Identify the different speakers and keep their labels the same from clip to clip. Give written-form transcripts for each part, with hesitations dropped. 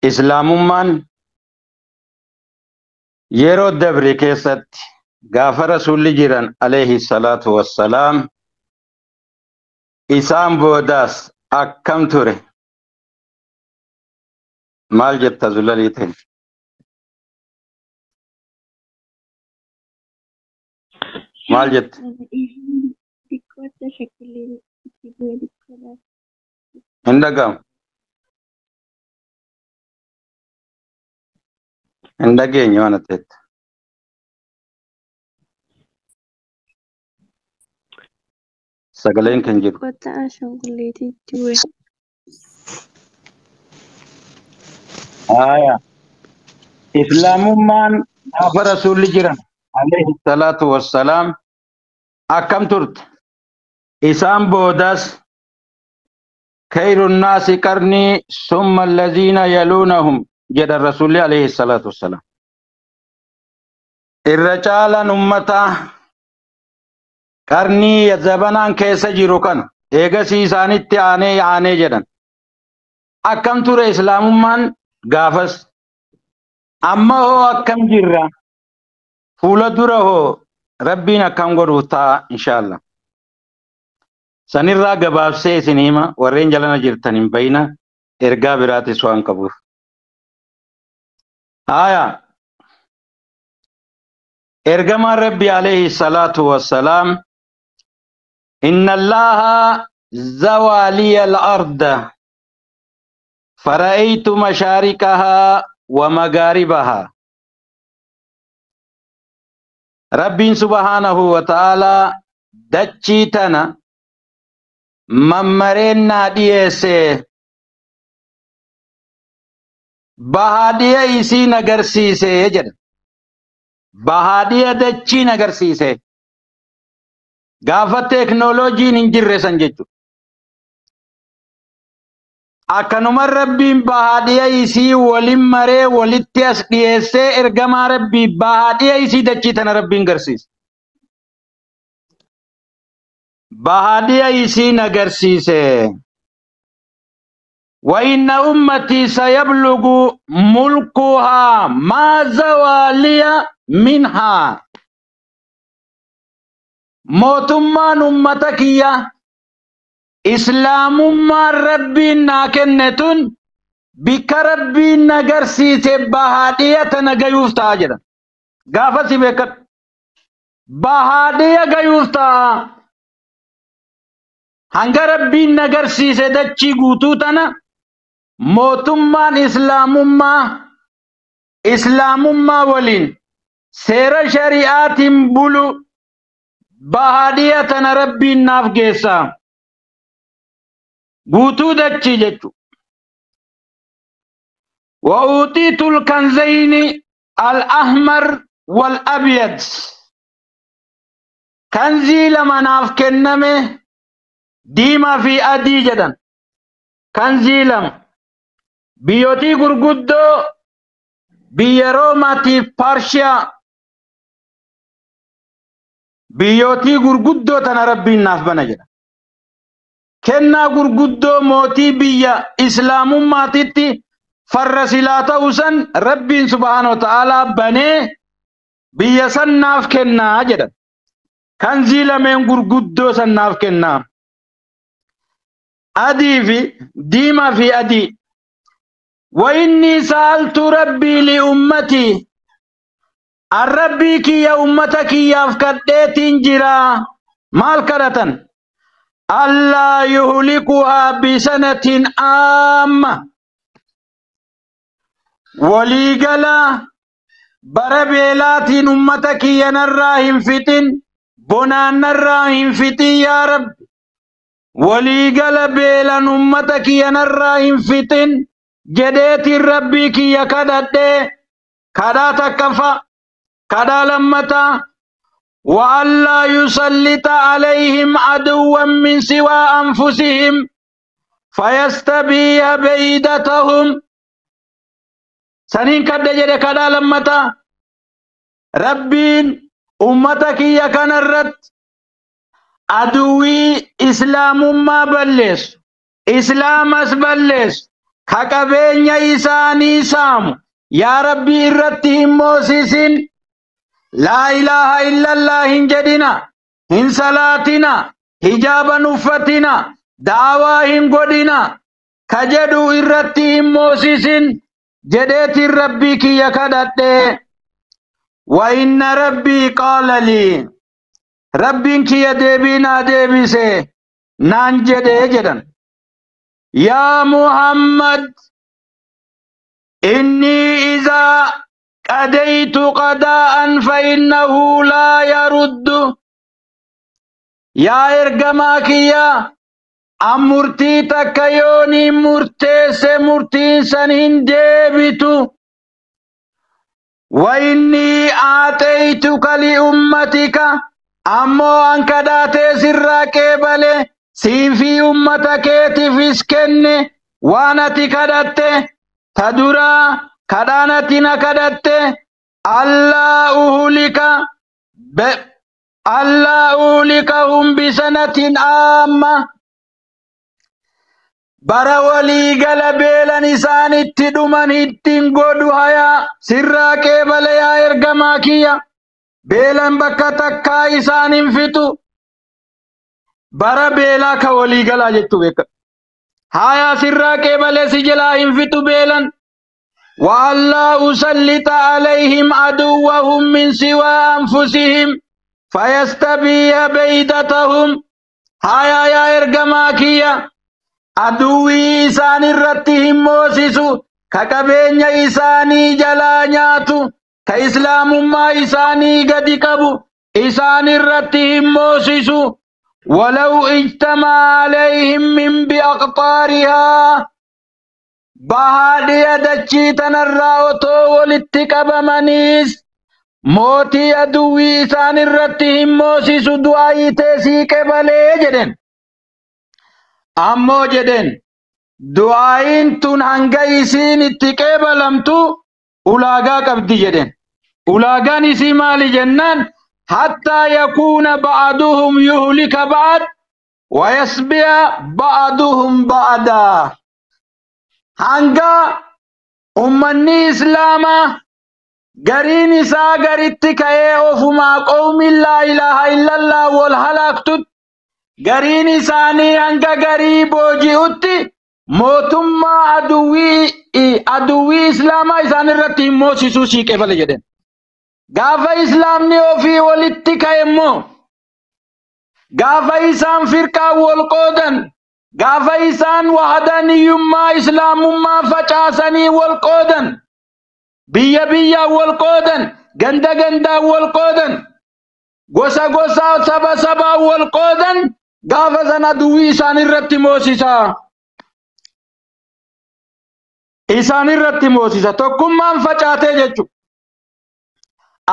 Speaker 1: islaamummaan yeroo dabre keessatti gaafa rasuulli jiran alayhi salaatu wassalaam isaan boodaas akkam ture maal jetta zulaliitiin maal jetta hin dhagamu hin dhageenye waan atteetta sagaleen kan jiru islaamummaan gaafa rasuulli jiran alayhi salaatu wassalaam akkam turte isaan boodaas khayrun naasi qarnii summa allaziina yaluunahum jedha rasuulli alayhi salaatu wassalaam irra caalaan ummataa qarnii zabanaan keessa jiru kana eegasii isaanitti aanee jedhan akkam ture islaamummaan gaafas amma hoo akkam jirra fuula dura hoo rabbiin akkam godhu ta'a inshaallah sanirraa gabaabsee isin hima warreen jalana jirtan hin bayina ergaa biraatis waan qabuuf ergamaan rabbi alayhi salaatu wassalaam إن الله زوى لي الأرض فرأيت مشارقها ومغاربها رب سبحانه وتعالى دچيتنا ممرنا ديسه بهاديه اسی نگرسیسه جد بهاديه دچی نگرسیسه gaafa teknooloojiin hin jirre san jechuudha. Akkanuma rabbiin bahaadhiya isii walin maree walitti as dhiyeessee ergamaa rabbii bahaadhiya isii dachii tana rabbiin garsiise. Bahaadhiya isiin agarsiise. وإن أمتي سيبلغ ملكها ما زوالي منها موتمان أمتكية إسلام ما ربي ناكنتون بك ربي نغرسي تبهادية نغيوف تاجر غافة بك بهادية غيوف تا هنگ ربي نغرسي سدچي غوتو تنا موتمان إسلام ما ولين سير شريعات بلو بهادية تنا ربي ناف گيسا غوتو دچي جچو وأوتيت الكنزين الأحمر والأبيض كنزي لما ناف كنمه ديما في أدي جدن كنزي لما بيوتي غرغدو بيروماتي بارشيا بيوتي غرغدو تنا ربي ناف بنا جدن كنا غرغدو موتي بيا إسلام ماتيتي فرسلاتا وسن ربي سبحانه وتعالى بني بيا سناف كنا جدن كنزي لمن غرغدو سناف كنا أدي في ديما في أدي وإني سألت ربي لأمتي الربي كي يا أمتك يا فكدت انجرا مال كرتن ألا يهلكها بسنة عامة وليقلا بربيلات أمتك ينراهم فتن بنان نراهم فتن يا رب وليقل بيلا أمتك ينراهم فتن جديت ربي كي يكدد كدا تكفى كدا لمتا وألا يسلط عليهم عدوا من سوى أنفسهم فيستبي بيدتهم سنين كدا جدي كدا لمتا ربين أمتك يكنرد أدوي إسلام ما بلس إسلام أس بلس kaqabeenya isaanii saamu yaa rabbii irratti hin moosisin laa ilaaha illallah hin jedhina hin salaatina hijaaban uffatina daawaa hin godhina ka jedhu irratti hin moosisin jedheetiin rabbii kiyya kadhadhe wa inna rabbii qaala lii rabbiin kiyya deebii naa deebise naan jedhee jedhan yaa Muhammad inni izaa qadaytu qadaa'an fa innahu laa yaruddu yaa ergamaa kiyya an murtii takka yooni murteesse murtiin san hin deebitu wa inni aataytuka li ummatika ammoo an kadhaatee sirraa qeebale siifi ummata keetiifis kenne waan ati kadhatte ta duraa kadhaan ati na kadhatte allaa uhlikahum bisanatin aamma bara walii gala beelan isaanitti dhuman ittiin godhu hayaa sirraa qeebale yaa ergamaa kiyya beelan bakka takkaa isaan hin fixu bara beelaa ka walii galaa jettu beeka hayaa sirraa qeebale si jalaa hin fixu beelan wa allaa usallita alayhim aduwwahum min siwaa anfusihim fayastabiya baydatahum hayaa yaa ergamaa kiyya aduwwii isaan irratti hin moosisu ka qabeenya isaanii jalaa nyaatu ka islaamummaa isaanii gadi qabu isaan irratti hin moosisu walaw ijtamaa alayhim min biaqxaarihaa bahaadhiya dachii tanarraa otoo walitti qabamaniis mootii aduwwii isaan irratti hin moosisu du'aa teesii qebalee jedhen ammoo jedhen du'aayin tun hanga isiin itti qeebalamtu ulaagaa qabdi jedhen ulaagaan isii maali jennaan hattaa yakuuna ba'aduhum yuhlika ba'ad wa yasbiya ba'aduhum ba'adaa hanga ummanni islaamaa gariin isaa garitti ka'ee ofumaa qawmin laa ilaaha illallah wal halaktut gariin isaanii hanga garii booji'utti mootummaa aduwwii islaamaa isaan irratti hin moosisuu sii qebale jedhen gaafa islaamni ofii walitti ka'e immoo gaafa isaan firqaa wal qoodan gaafa isaan wahadaniyyummaa islaamummaa facaasanii wal qoodan biyya biyyaa wal qoodan ganda gandaa wal qoodan gosa gosaa saba sabaa wal qoodan gaafa san aduwwii isaan irratti moosisaa isaan irratti moosisa tokkummaan facaatee jechu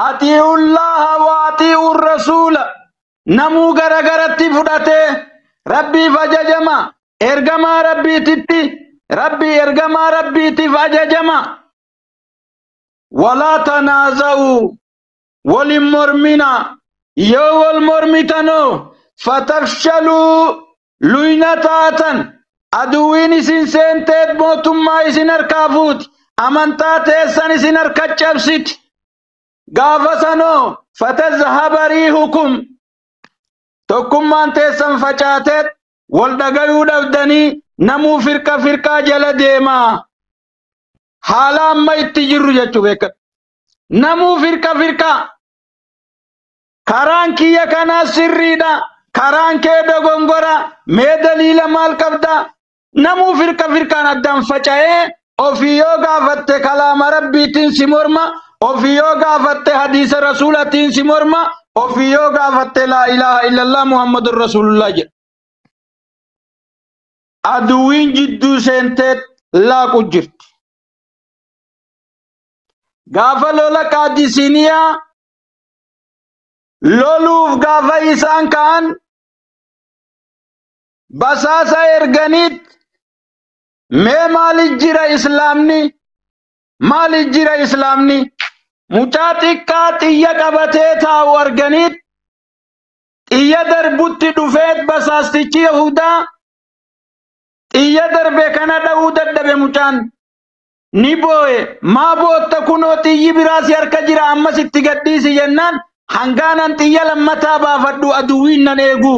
Speaker 1: atiiullaha wa atiiur rasuula namuu garagaratti fudhatee rabbiif ajajama ergamaa rabbiititti rabbii ergamaa rabbiitiif ajajama walaa tanaaza'u walin mormina yoo wal mormitanoo fatafshaluu luyna taatan aduwwiin isin seenteet mootummaa isin harkaa fuuti amantaa teessan isin harka cabsiti gaafa sanoo fatazhaba riihukum tokkummaan teessan facaateet wal dhagayuu dhabdanii namuu firqa firqaa jala deemaa haala amma itti jirru jechuu beekat namuu firqa firqaa karaan kiyya kanaa sirriidha karaan kee dogongora mee daliila maal qabda namuu firqa firqaan addaan faca'ee ofii yoo gaafatte kalaama rabbiitiin si morma ofii yoo gaafatte hadiisa rasuulatiin si morma ofii yoo gaafatte laa ilaaha illallah muhammadun rasulullah jedha aduwwiin jidduu seenteet laaqu jirti gaafa lola qaadisiniyaa loluuf gaafa isaan ka'an basaasa erganiit mee maaliif jira islaamni mucaa xiqqaa xiyya qabatee taa'u arganiit xiyya darbutti dhufeet basaastichi yahudaa xiyya darbe kana dha'uu dadhabe mucaan ni boo'e. Maa bootta kunoo xiyyi biraas harka jira ammas itti gadhiisi jennaan hangaanan xiyya lammataa baafadhu aduwwiin nan eegu.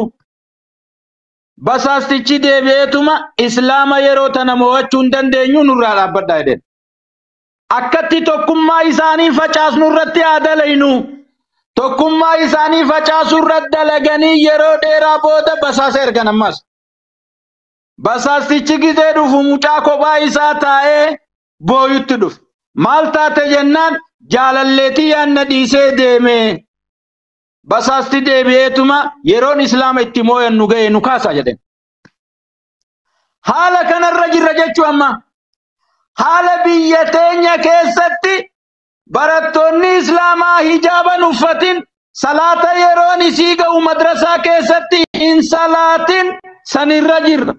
Speaker 1: Basaastichi deebi'eetuma islaama yeroo tana mo'achuu hin dandeenyu nurraa dhaabbadhaa jedheen. Akkatti tokkummaa isaanii facaasnu irratti haa dalaynu. Tokkummaa isaanii facaasu irratti dalaganii yeroo dheeraa booda basaasa ergan ammas. Basaastichi gizee dhufu mucaa kophaa isaa taa'ee booyutti dhufe. Maal taate jennaan jaalalleetii yaanna dhiisee deeme. Basaasti deebi'eetuma yeroon islaama itti moo'an nu ga'e nu kaasa jedhen. Haala kanarra jirra jechuu amma. Haala biyya teenya keessatti barattoonni islaamaa hijaaban uffatin salaata yeroon isii ga'u madrasaa keessatti hin salaatin sanirra jirra.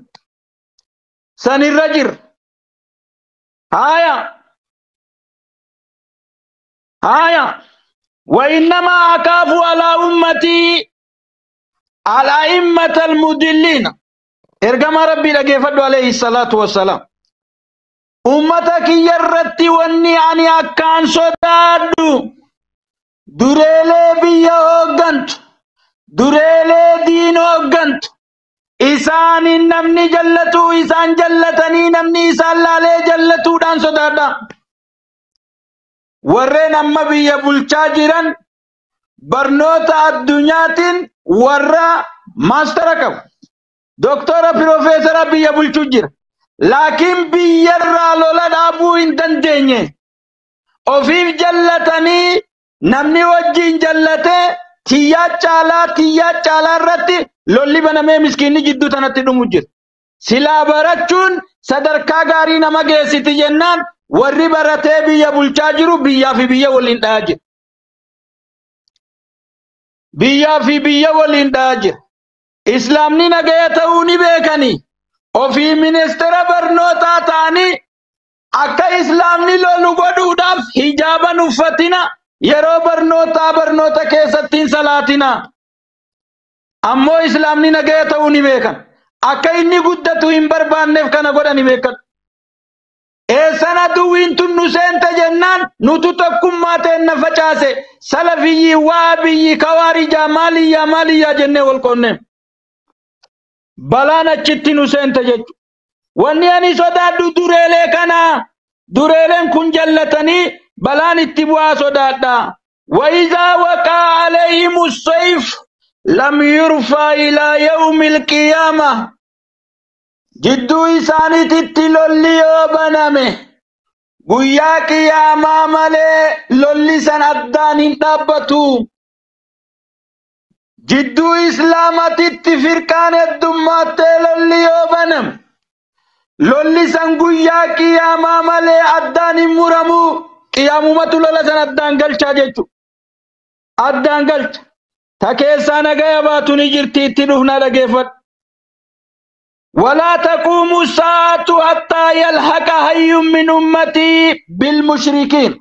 Speaker 1: Sanirra jirra. Haya. وإنما أخاف على أمتي الأئمة المضلين. إرجم ربي لجفد عليه الصلاة والسلام. أمتك يرتي وني أني أكان صدادو دريلي بيا أوغنت دريلي دين أوغنت إسان نمني جلتو إسان جلتني نمني إسان لالي جلتو دان صدادا. warreen amma biyya bulchaa jiran barnoota addunyaatiin warra maastara qabu doktora piroofeesara biyya bulchuu jira laakiin biyyarraa lola dhaabuu hin dandeenye ofiif jallatanii namni wajjin jallatee tiyyaa caalaa irratti lolli banamee miskiinni jidduu tanatti dhumu jira. Silaa barachuun sadarkaa gaarii nama geessiti jennaan warri baratee biyya bulchaa jiru biyyaa fi biyya waliin dhahaa jira. Biyyaa fi biyya waliin dhahaa jira. Islaamni nagaya ta'uu ni beekanii ofii ministeera barnootaa ta'anii akka islaamni lolu godhuudhaaf hijaaban uffatina yeroo barnoota keessatti hin salaatina. Ammoo islaamni nagaya ta'uu ni beekan. Akka inni guddatu hin barbaanneef kana godhani beekan. Eessana duwwiin tun nu seente jennaan nutu tokkummaa ta'een na facaase salafiyyi waabiyyi kawaarija maaliyyaa jennee wal qoonne. Balaan achitti nu seente jechuudha. Wanni ani sodaadhu dureelee kana dureeleen kun jallatanii balaan itti bu'aa sodaadha. Wa izaa waqaa alayhimu sayf lam yurfa ila yawmil qiyaamah. Jidduu isaaniititti lolli yoo baname guyyaa qiyaamaa malee lolli san addaan hin dhaabbatu. Jidduu islaamatitti firqaan heddummattee lolli yoo baname lolli san guyyaa qiyaamaa malee addaan hin muramu. Qiyaamumatu lola san addaan galchaa jechuudha. Addaan galcha. Ta keessaa nagaya baatu ni jirti itti dhufna dhageeffadhu. ولا تقوم الساعة حتى يلحق حي من أمتي بالمشركين.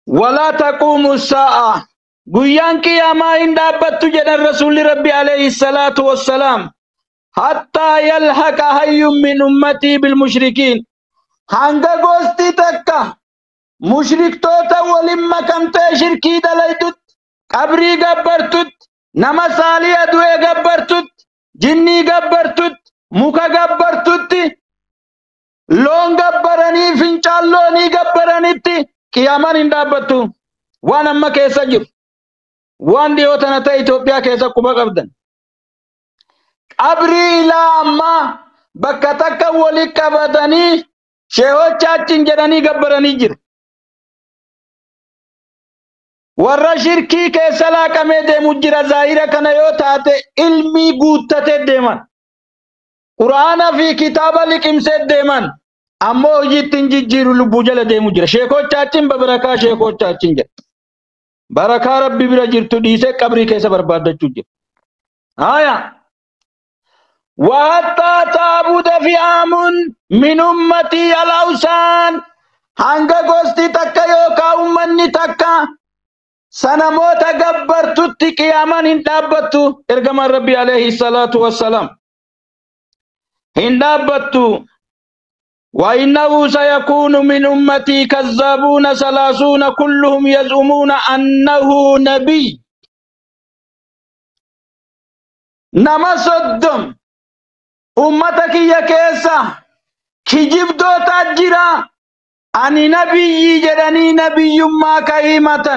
Speaker 1: ولا تقوم الساعة قيان قياما إن دابت جد الرسول ربي عليه الصلاة والسلام حتى يلحق حي من أمتي بالمشركين. هنگا غوستي تكا مشرك توتا ولما كمت شركي دلائدت قبري قبرتت nama saalii du'e gabbartut jinnii gabbartut muka gabbartutti loon gabbaranii fincaaloonii gabbaranitti qiyaamaan hin dhaabbattu. Waan amma keessa jiru waan dhiyoo tana ta'e Itoophiyaa keessa quba qabdan qabrii ilaa ammaa bakka takka walitti qabatanii sheehochaachin jedhanii gabbaranii jiru. warra shirkii keessa laaqamee deemu jira. Zaahira kana yoo taate ilmii guuttatee deeman quraana fi kitaaba liqimsee deeman ammoo hojiitti hin jijjiiru lubbuu jala deemu jira. Sheekochaachin babarakaa sheekochaachin jedha. Barakaa rabbi bira jirtu dhiisee qabrii keessa barbaaddachuu jira. وحتى تعبد فئام من أمتي الأوثان. hanga gosti takka yookaan ummanni takka سنموت قبرت قياما هندابت ارجم ربي عليه الصلاة والسلام هندابت وإنه سيكون من أمتي كذابون 30 كلهم يزعمون أنه نبي نما صدم أمتك يا كيسا كجيب دو تاجرا أني نبي جدني نبي ما كهيمة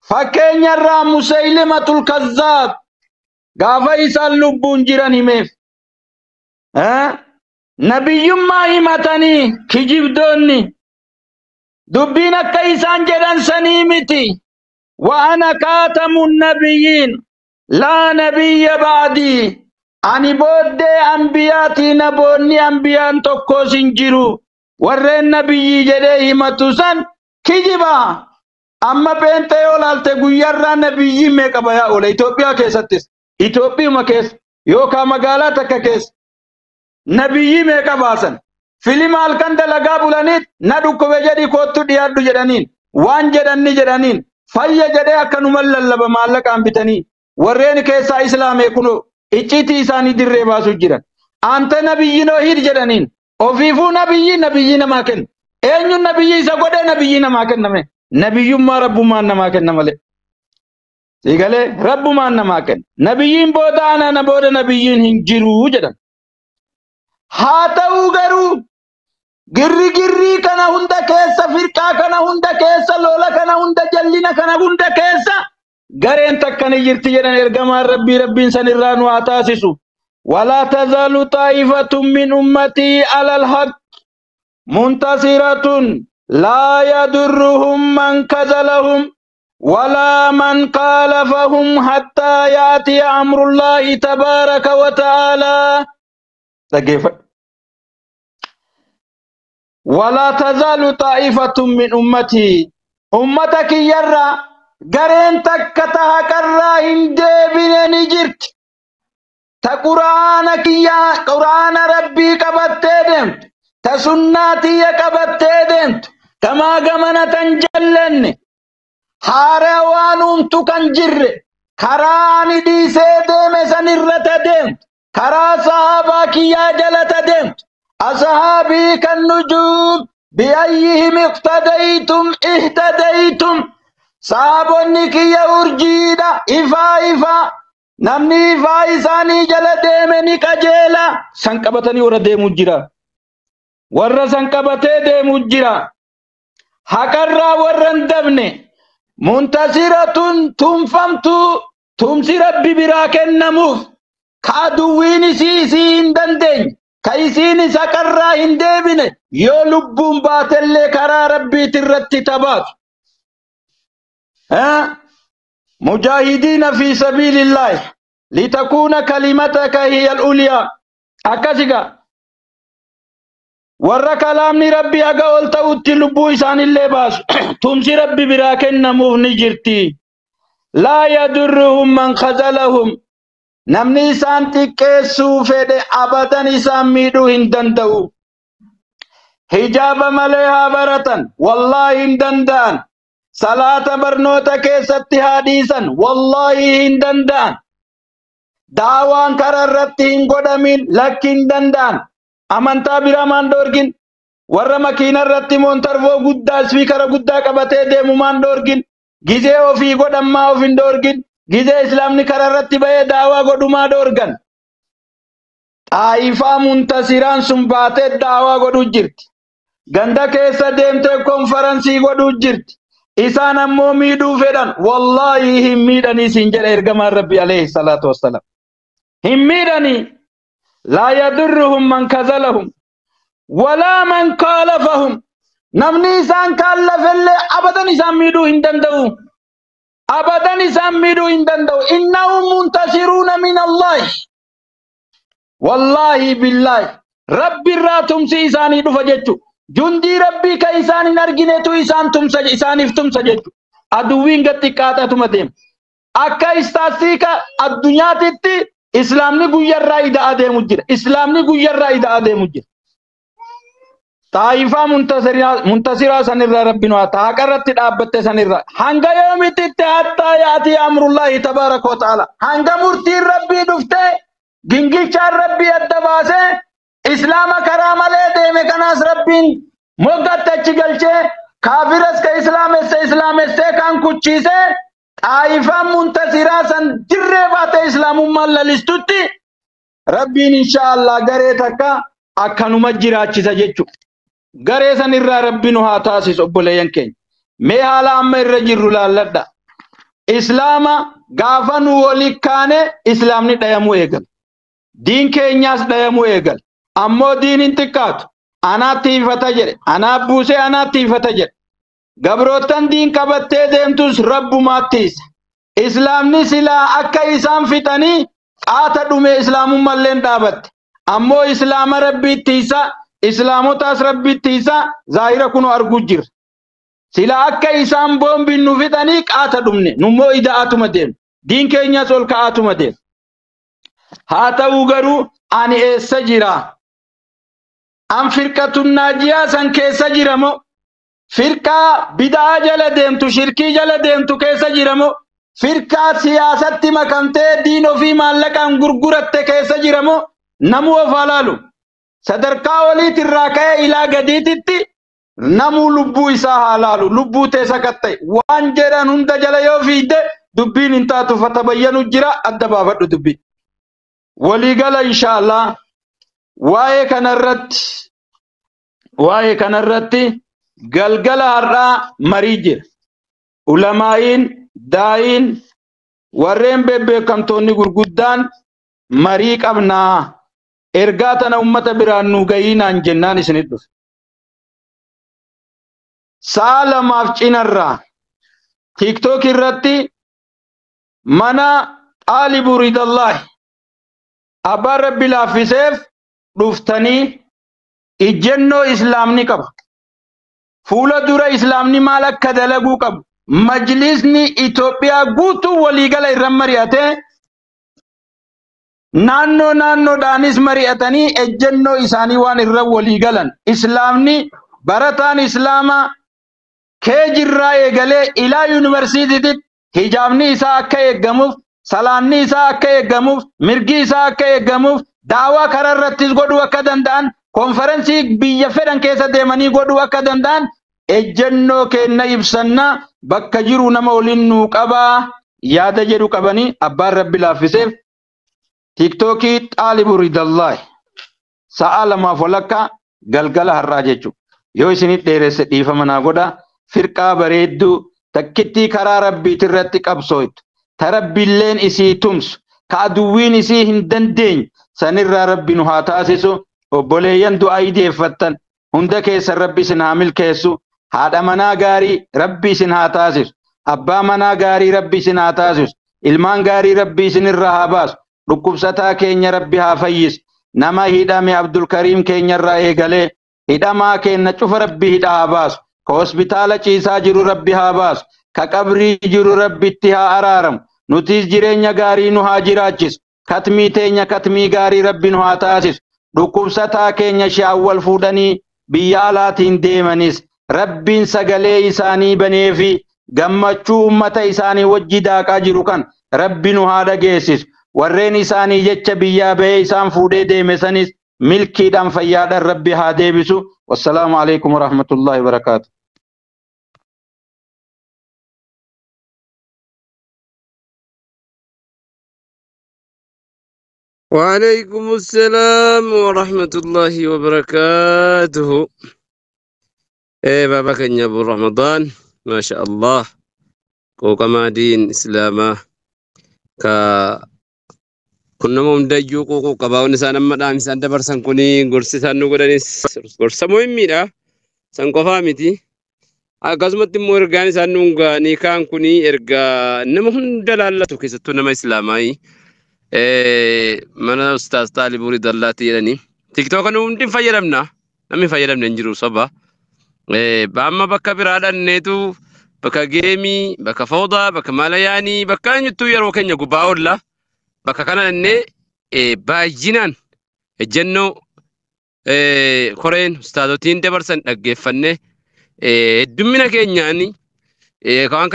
Speaker 1: فكين يرى مسيلمة الكذاب غافا يسال لبون جيراني ميف نبي ما هيمتني كجيب دوني دبينا كيسان جدن سنيمتي وأنا كاتم النبيين لا نبي بعدي أني بود أنبياتي نبوني أنبيان تكو سنجرو ورين نبي جده متوسن كجبا أما بنتي أولالت غيرنا نبي ميكبا يا أولا إثيوبيا كيستس إثيوبيا ما كيس يوكا مقالا تكا كيس نبي ميكبا سن فيلم الكند لغا بولانيت ندوكو بجدي كوتو ديادو جدانين وان جداني جدانين فايا جده أكنو ملل بمالك أنبتني ورين كيسا إسلامي كنو إچيتي إساني در باسو جران أنت نبي نوهير جدانين وفيفو نبي نماكن أينو نبي سقوده نبي نماكن نمي نبي ما رب ما نماكن نمالي سيقالي رب ما نماكن نبيين بودانا نبود نبيين هنجرو جدان هاتاو غرو غري كنا هندا كيسا فرقا كنا هندا كيسا لولا كنا هندا جلنا كنا هندا كيسا غرين تكني جرتي جدان ارغما ربي سنران واتاسسو ولا تزال طائفة من أمتي على الحق منتصرة لا يضرهم من كذلهم ولا من خالفهم حتى يأتي أمر الله تبارك وتعالى ولا تزال طائفة من أمتي أمتك يرى غرين تكتها كرا هندي بني جرت تا قرآن ربي قبطة دمت تا سناتي قبطة دمت كما قمنا تنجلن حاروانون تكنجر كراني دي سيدم سنرت دمت كرا صحابك يا جلت دمت أصحابي كالنجوم بأيهم اقتديتم اهتديتم صحابنك يا أرجيدا إفا namni faa isaanii jala deeme ni qajeela san qabatanii warra deemu jira warra san qabatee deemu jira haqarraa warra hin dabne muntasiratun tumfamtu tumsi rabbi biraa kennamuuf ka aduwwiin isii hin dandeenye ka isiin isa qarraa hin deebine yoo lubbuun baatellee karaa rabbiit irratti tabaatu مجاهدين في سبيل الله لتكون كلمتك هي الأولى أكاسيكا ورّا كلامني ربي أقول تأتي لبو إسان اللي باس تمسي ربي براكن نموه نجرتي لا يدرهم من خذلهم نمني إسان تكيسو فيد أبدا إسان ميدو هندندو حجاب مليها برطن والله هندندان صلاة برنوتا كيست حديثا والله هندندان دعوان كررتين قدمين لكن دندان أمانتا برامان دورگين ورّا مكينة رتي مونترفو قدّا سفيكر قدّا قبطة ديمومان دورگين گيزي وفي قدم ما وفين دورگين گيزي اسلام ني كررتي بيه دعوة قدوما دورگن طائفة منتصران سنباتت دعوة قدو جرت گندا كيسا ديمته كونفرنسي قدو جرت إسان أمو ميدو فدان والله هم ميداني سنجر إرغمان ربي عليه الصلاة والسلام هم ميداني لا يضرهم من كذلهم ولا من خالفهم نمني إسان كالف اللي أبدا إسان ميدو هندندو أبدا إسان ميدو هندندو إنهم منتصرون من الله والله بالله ربي راتم سي إساني دفجتو جندي ربي كإسان نرجنتو إسان تمسج إسان إفتمسجتو أدوين قتكاتا تمديم أكا استاسيكا الدنيا تتي إسلام ني غير رايدا أدي مجر إسلام ني غير رايدا أدي مجر طائفة منتصرة سنرى ربنا تاكرت دابت سنرى هنگا يوم حتى يأتي أمر الله تبارك وتعالى هنگا مرتي ربي دفته جنجل شار ربي الدباسه إسلام كرام عليه ديمه كناس ربين موقت تچگلچه كافرس كإسلام استه كان كچيسه طائفة منتصرة سن جره بات إسلام مللستوتي ربين إن شاء الله غريتك أكنو مجراچيسه جچو غري سنرى ربنا هاتاسس أبوليان كين مي حالا أما الرجل لالدا إسلام غافن ولكانه إسلام ني ديمو إيغل دين كينياس ديمو إيغل أمو دين انتقاد أنا تيفتا جري أنا بوسي أنا تيفتا جري غبروتن دين كبتة ديمتوس رب ماتيس إسلام ني سلا أكا إسام فتاني آتا دومي إسلام ملين دابت أمو إسلام ربي تيسا إسلامو تاس ربي تيسا ظاهرة كنو أرغجر سلا أكا إسام بوم بنو فتاني آتا دومني نمو إذا آتو مدين دين كينيا سول كآتو مدين هاتا وغرو أني إيسا جرا أم فرقة الناجية سن كيسا جرمو فرقة بدعا جل ديمتو شركي جل ديمتو كيسا جرمو فرقة سياست مكانته دينو في مالكا غرغرت كيسا جرمو نمو فالالو صدركا ولي تراكا إلى غديتتي نمو لبو إسا حلالو لبو تيسا كتاي وان جران هند جل يو فيد دبين انتاتو فتبينو جرا الدبابت دبين ولي قال إن شاء الله واي كان الرد قلقل هرّا مريجر علماءين داين ورين بيبي كمتوني قرقودان مريك أبنا إرغاتنا أمة بران نوغيين عن جنان سندو سالة مافچين الرّا تيك توك الرّتي منا طالب رضا الله أبا ربي لافسيف رفتني إجنو إسلامني كب فولا دورا إسلامني مالك كدلقو كب مجلسني إثيوبيا قوتو وليقل إرمرياته نانو دانيس مرياتني إجنو إساني وان الرو وليقلن إسلامني برطان إسلاما كي جرائي قلي إلى يونيورسيتي هجامني إسا أكا يقموف سلاني إسا أكا يقموف مرقي إسا أكا يقموف دعوة كرر رتيس قدو أكا دندان كونفرنسي بيفرن كيسا ديماني قدو أكا دندان إجنو كينا يبسنا بكا جيرو نمولين نوكابا يادا جيرو كباني أبار ربي لافسيف تيك توكي طالب رضا الله سأل ما فلكا قلقل هراجيچو يو اسني ديرس ديفا منا غدا فرقا بريدو تكتي كرا ربي ترتي قبسويت تربي اللين اسي تمس كادوين اسي هندندين سنر ربي نهاتاسسو وبوليان دعاي ديفتن هنده كيس ربي سنعمل كيسو هذا منا غاري ربي سنهاتاسس أبا منا غاري ربي سنهاتاسس ilmaan gaarii rabbii isinirraa haa baasu dhukkubsataa keenya rabbi haa fayyisu nama hidhame Abdul Karim keenyarraa eegalee hidhamaa keenya cufa rabbi hidha haa baasu ka hospitaala ciisaa jiru rabbi haa baasu ka qabrii jiru rabbitti haa araaramu nutis jireenya gaarii nu haa jiraachisu katmii teenya katmii gaarii rabbi nu haa taasisu dhukkubsataa keenya shaawwal fuudhanii biyya alaatiin deemanis rabbiin sagalee isaanii baneefi gammachuu ummata isaanii wajji daaqaa jiru kan rabbi nu haa dhageessisu warreen isaanii jecha biyyaa bahee isaan fuudhee deeme sanis milkiidhaan fayyaadhaan rabbi haa deebisu. Wassalaamu alaikum warahmatullahi wabarakatuh.
Speaker 2: وعليكم السلام ورحمة الله وبركاته. بابا كان أبو رمضان ما شاء الله كوكما دين إسلاما كا كنا ممدجو كوكو كباو نسانا مدام سان دبرسان كوني غورسي سانو غدانيس غورسا مهميدا سان كوفاميتي akkasumatti immoo ergaan isaan nuungaa ni kaan kuni ergaa nama hunda laallatu keessattuu nama islaamaayi mana ustaas Taalibuu Ridallaati jedhani tiktook nu hundi fayyadamna namni fayyadamne hin jiru saba baamma bakka biraadhaan neetu bakka geemii bakka fawdaa bakka malayaanii bakka nyuttuu yeroo keenya gubbaa oolla bakka kana innee baay'inaan ejjennoo koreen ustaazotiin dabarsan dhaggeeffanne heddumina keenyaani kan